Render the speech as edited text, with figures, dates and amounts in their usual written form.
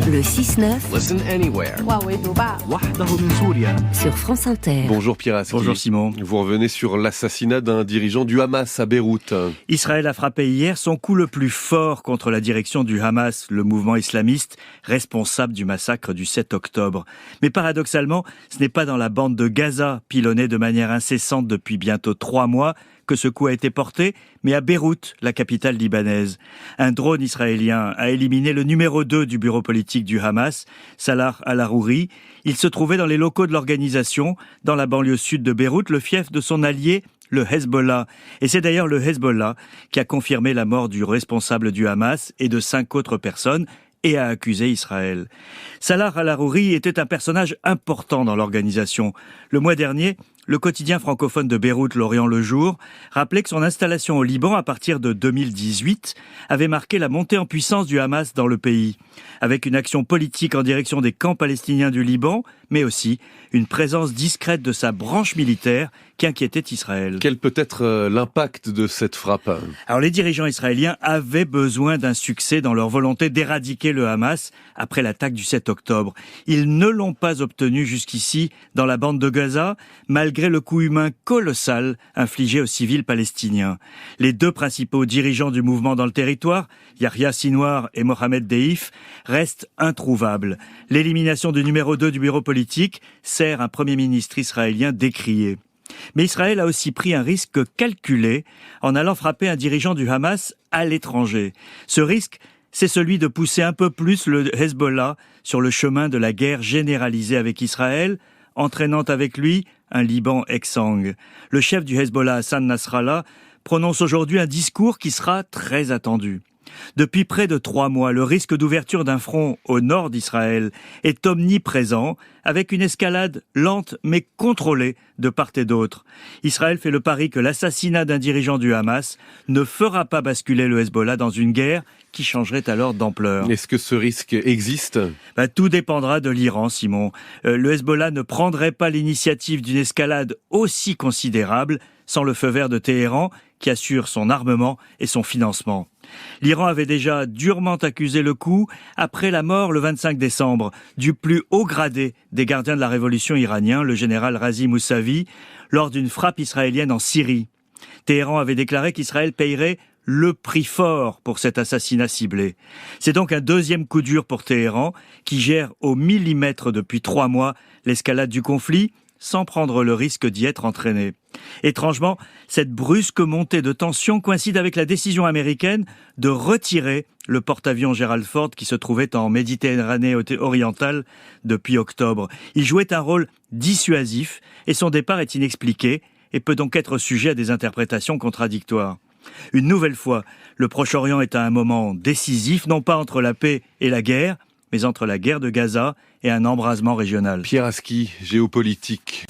Le 6-9. Listen anywhere. Sur France Inter. Bonjour Pierre Aski. Bonjour Simon. Vous revenez sur l'assassinat d'un dirigeant du Hamas à Beyrouth. Israël a frappé hier son coup le plus fort contre la direction du Hamas, le mouvement islamiste responsable du massacre du 7 octobre. Mais paradoxalement, ce n'est pas dans la bande de Gaza, pilonnée de manière incessante depuis bientôt 3 mois, que ce coup a été porté, mais à Beyrouth, la capitale libanaise. Un drone israélien a éliminé le numéro 2 du bureau politique du Hamas, Salah al-Harouri. Il se trouvait dans les locaux de l'organisation, dans la banlieue sud de Beyrouth, le fief de son allié, le Hezbollah. Et c'est d'ailleurs le Hezbollah qui a confirmé la mort du responsable du Hamas et de 5 autres personnes, et a accusé Israël. Salah al-Harouri était un personnage important dans l'organisation. Le mois dernier, le quotidien francophone de Beyrouth, L'Orient le Jour, rappelait que son installation au Liban à partir de 2018 avait marqué la montée en puissance du Hamas dans le pays, avec une action politique en direction des camps palestiniens du Liban, mais aussi une présence discrète de sa branche militaire qui inquiétait Israël. Quel peut être l'impact de cette frappe ? Alors les dirigeants israéliens avaient besoin d'un succès dans leur volonté d'éradiquer le Hamas après l'attaque du 7 octobre. Ils ne l'ont pas obtenu jusqu'ici dans la bande de Gaza, malgré le coût humain colossal infligé aux civils palestiniens. Les 2 principaux dirigeants du mouvement dans le territoire, Yahya Sinwar et Mohamed Deif, restent introuvables. L'élimination du numéro 2 du bureau politique sert un premier ministre israélien décrié. Mais Israël a aussi pris un risque calculé en allant frapper un dirigeant du Hamas à l'étranger. Ce risque, c'est celui de pousser un peu plus le Hezbollah sur le chemin de la guerre généralisée avec Israël, entraînant avec lui un Liban exsangue. Le chef du Hezbollah, Hassan Nasrallah, prononce aujourd'hui un discours qui sera très attendu. Depuis près de 3 mois, le risque d'ouverture d'un front au nord d'Israël est omniprésent, avec une escalade lente mais contrôlée de part et d'autre. Israël fait le pari que l'assassinat d'un dirigeant du Hamas ne fera pas basculer le Hezbollah dans une guerre qui changerait alors d'ampleur. Est-ce que ce risque existe ? Tout dépendra de l'Iran, Simon. Le Hezbollah ne prendrait pas l'initiative d'une escalade aussi considérable sans le feu vert de Téhéran, qui assure son armement et son financement. L'Iran avait déjà durement accusé le coup après la mort le 25 décembre du plus haut gradé des gardiens de la révolution iranien, le général Razi Mousavi, lors d'une frappe israélienne en Syrie. Téhéran avait déclaré qu'Israël payerait le prix fort pour cet assassinat ciblé. C'est donc un deuxième coup dur pour Téhéran, qui gère au millimètre depuis 3 mois l'escalade du conflit, sans prendre le risque d'y être entraîné. Étrangement, cette brusque montée de tension coïncide avec la décision américaine de retirer le porte-avions Gerald Ford qui se trouvait en Méditerranée orientale depuis octobre. Il jouait un rôle dissuasif et son départ est inexpliqué et peut donc être sujet à des interprétations contradictoires. Une nouvelle fois, le Proche-Orient est à un moment décisif, non pas entre la paix et la guerre, mais entre la guerre de Gaza et un embrasement régional. Pierre Aski, géopolitique.